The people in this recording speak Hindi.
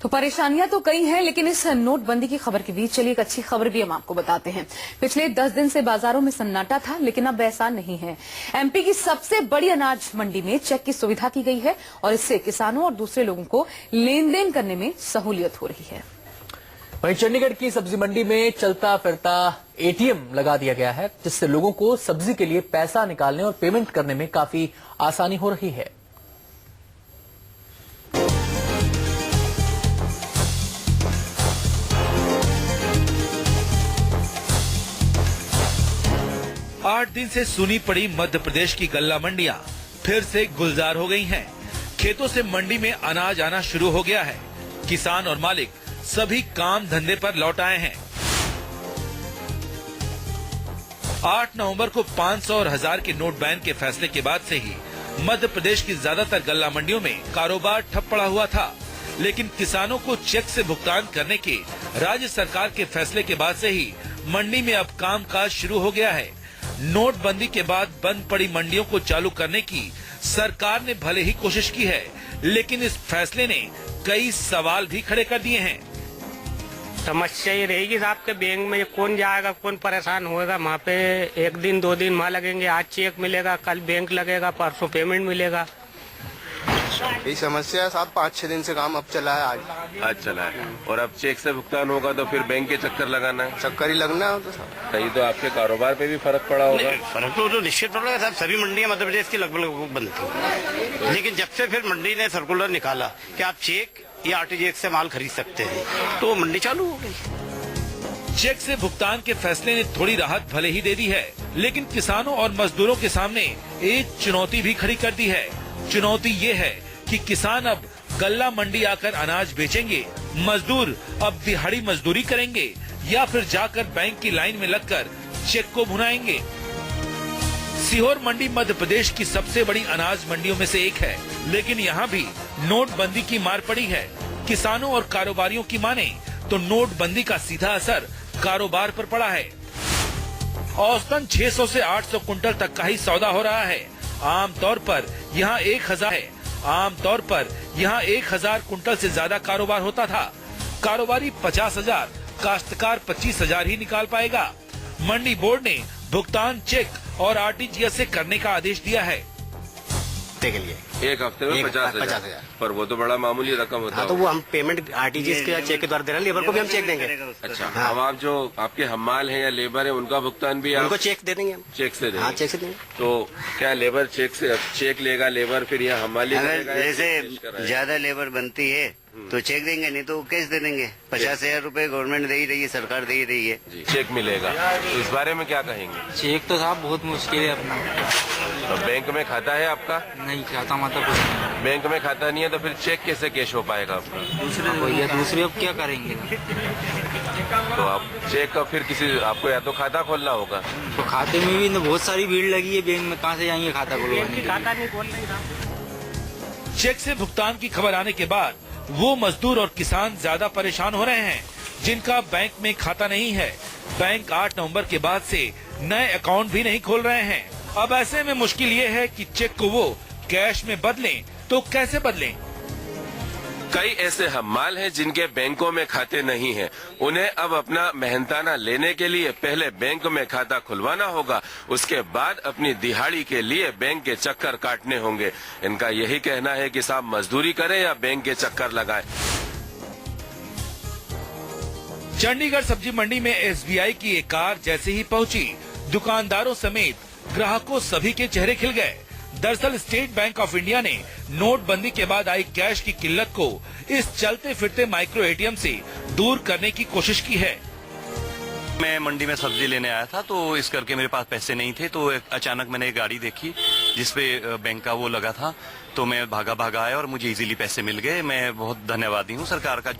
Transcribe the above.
तो परेशानियां तो कई हैं, लेकिन इस नोटबंदी की खबर के बीच चलिए एक अच्छी खबर भी हम आपको बताते हैं। पिछले 10 दिन से बाजारों में सन्नाटा था, लेकिन अब ऐसा नहीं है। एमपी की सबसे बड़ी अनाज मंडी में चेक की सुविधा की गई है और इससे किसानों और दूसरे लोगों को लेन देन करने में सहूलियत हो रही है। वहीं चंडीगढ़ की सब्जी मंडी में चलता फिरता एटीएम लगा दिया गया है, जिससे लोगों को सब्जी के लिए पैसा निकालने और पेमेंट करने में काफी आसानी हो रही है। आठ दिन से सुनी पड़ी मध्य प्रदेश की गल्ला मंडियां फिर से गुलजार हो गई हैं। खेतों से मंडी में अनाज आना शुरू हो गया है। किसान और मालिक सभी काम धंधे पर लौट आए हैं। 8 नवंबर को 500 और 1000 के नोट बैन के फैसले के बाद से ही मध्य प्रदेश की ज्यादातर गल्ला मंडियों में कारोबार ठप पड़ा हुआ था, लेकिन किसानों को चेक से भुगतान करने के राज्य सरकार के फैसले के बाद से ही मंडी में अब कामकाज शुरू हो गया है। नोटबंदी के बाद बंद पड़ी मंडियों को चालू करने की सरकार ने भले ही कोशिश की है, लेकिन इस फैसले ने कई सवाल भी खड़े कर दिए हैं। समस्या ये रहेगी साहब के बैंक में कौन जाएगा, कौन परेशान होएगा। वहाँ पे 1 दिन 2 दिन वहाँ लगेंगे। आज चेक मिलेगा, कल बैंक लगेगा, परसों पेमेंट मिलेगा। यही समस्या है साहब। 5-6 दिन से काम अब चला है, आज चला है। और अब चेक से भुगतान होगा तो फिर बैंक के चक्कर लगाना है, चक्कर ही लगना है। तो साहब कहीं तो आपके कारोबार पे भी फर्क पड़ा होगा। फर्क तो निश्चित पड़ेगा साहब। सभी मंडियां मध्य प्रदेश की लगभग बंद थी, लेकिन जब से फिर मंडी ने सर्कुलर निकाला कि आप चेक या आरटीजीएस से माल खरीद सकते हैं, तो मंडी चालू हो गई। चेक से भुगतान के फैसले ने थोड़ी राहत भले ही दे दी है, लेकिन किसानों और मजदूरों के सामने एक चुनौती भी खड़ी कर दी है। चुनौती ये है कि किसान अब गल्ला मंडी आकर अनाज बेचेंगे, मजदूर अब दिहाड़ी मजदूरी करेंगे या फिर जाकर बैंक की लाइन में लगकर चेक को भुनाएंगे। सीहोर मंडी मध्य प्रदेश की सबसे बड़ी अनाज मंडियों में से एक है, लेकिन यहाँ भी नोटबंदी की मार पड़ी है। किसानों और कारोबारियों की माने तो नोटबंदी का सीधा असर कारोबार पर पड़ा है। औसतन 600 से 800 कुंटल तक का ही सौदा हो रहा है। आमतौर पर यहाँ 1000 कुंटल से ज्यादा कारोबार होता था। कारोबारी 50,000, काश्तकार 25,000 ही निकाल पाएगा। मंडी बोर्ड ने भुगतान चेक और आरटीजीएस से करने का आदेश दिया है। के लिए एक हफ्ते में 50,000, पर वो तो बड़ा मामूली रकम होता है। हाँ, तो वो हम पेमेंट आरटीजीएस के चेक के द्वारा दे रहे हैं। लेबर को भी हम चेक देंगे। अच्छा, अब आप जो आपके हमाल है या लेबर है, उनका भुगतान भी उनको चेक दे देंगे हम। चेक से देंगे? हाँ, चेक से देंगे। तो क्या लेबर चेक लेगा लेबर, फिर यह हमाली जैसे ज्यादा लेबर बनती है तो चेक देंगे, नहीं तो कैश दे देंगे। 50,000 रूपए गवर्नमेंट दे ही रही है, सरकार दे ही रही है। चेक मिलेगा, तो इस बारे में क्या कहेंगे? चेक तो साहब बहुत मुश्किल है अपना। तो बैंक में खाता है आपका? नहीं खाता, मतलब कुछ नहीं। बैंक में खाता नहीं है तो फिर चेक कैसे कैश हो पाएगा आपका? दूसरे अब क्या करेंगे? तो आप चेक का फिर आपको या तो खाता खोलना होगा। तो खाते में भी बहुत सारी भीड़ लगी है बैंक में, कहाँ से जाएंगे खाता खुलवाने? खाता नहीं खोल रही। चेक से भुगतान की खबर आने के बाद वो मजदूर और किसान ज्यादा परेशान हो रहे हैं जिनका बैंक में खाता नहीं है। बैंक 8 नवंबर के बाद से नए अकाउंट भी नहीं खोल रहे हैं। अब ऐसे में मुश्किल ये है कि चेक को वो कैश में बदलें तो कैसे बदलें? कई ऐसे हमाल हैं जिनके बैंकों में खाते नहीं हैं। उन्हें अब अपना मेहनताना लेने के लिए पहले बैंक में खाता खुलवाना होगा, उसके बाद अपनी दिहाड़ी के लिए बैंक के चक्कर काटने होंगे। इनका यही कहना है कि साहब मजदूरी करें या बैंक के चक्कर लगाएं। चंडीगढ़ सब्जी मंडी में एसबीआई की एक कार जैसे ही पहुंची, दुकानदारों समेत ग्राहकों सभी के चेहरे खिल गए। दरअसल स्टेट बैंक ऑफ इंडिया ने नोटबंदी के बाद आई कैश की किल्लत को इस चलते फिरते माइक्रो एटीएम से दूर करने की कोशिश की है। मैं मंडी में सब्जी लेने आया था, तो इस करके मेरे पास पैसे नहीं थे, तो अचानक मैंने एक गाड़ी देखी जिसपे बैंक का वो लगा था, तो मैं भागा आया और मुझे इजीली पैसे मिल गए। मैं बहुत धन्यवादी हूँ सरकार का।